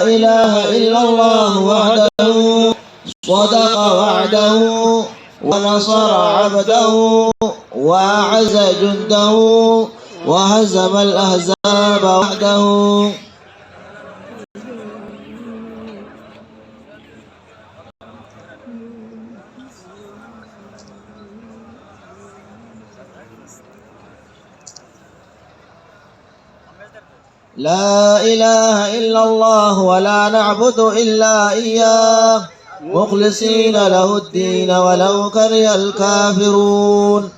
إله إلا الله وحده صدق وعده ونصر عبده وأعز جنده وهزم الأحزاب وحده. لا إله إلا الله ولا نعبد إلا إياه مخلصين له الدين ولو كره الكافرون.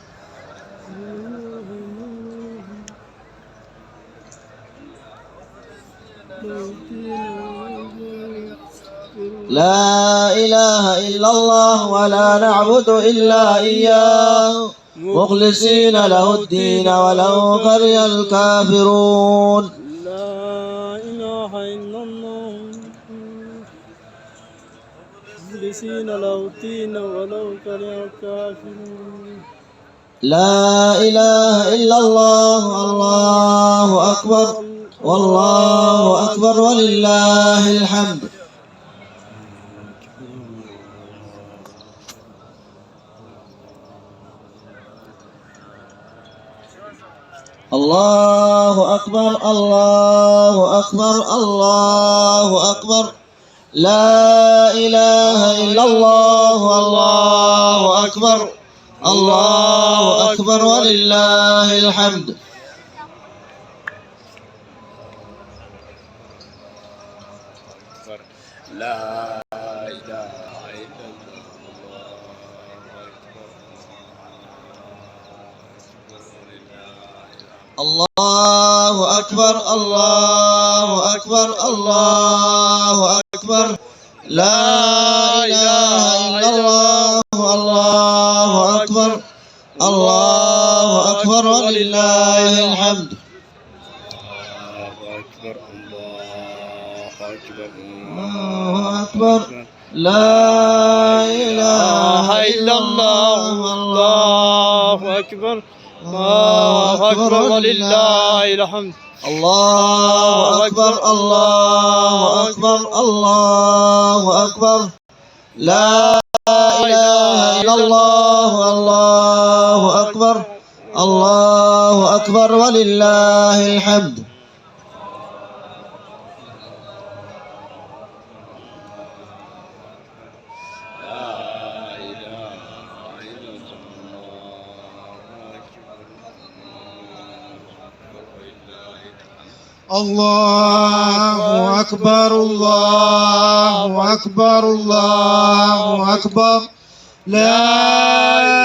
لا إله إلا الله ولا نعبد إلا إياه مخلصين له الدين ولو كره الكافرون. لا إله إلا الله مخلصين له الدين ولو كره الكافرون. لا إله إلا الله الله أكبر والله أكبر ولله الحمد. الله أكبر الله أكبر الله أكبر. لا إله إلا الله الله أكبر الله أكبر ولله الحمد. لا إله إلا الله أكبر الله أكبر الله أكبر. لا إله إلا الله الله أكبر الله أكبر ولله الحمد. الله أكبر الله أكبر الله أكبر. لا إله إلا الله الله أكبر الله أكبر ولله الحمد. الله أكبر الله أكبر الله أكبر. لا إله إلا الله الله أكبر الله أكبر ولله الحمد. الله أكبر الله أكبر الله أكبر. لا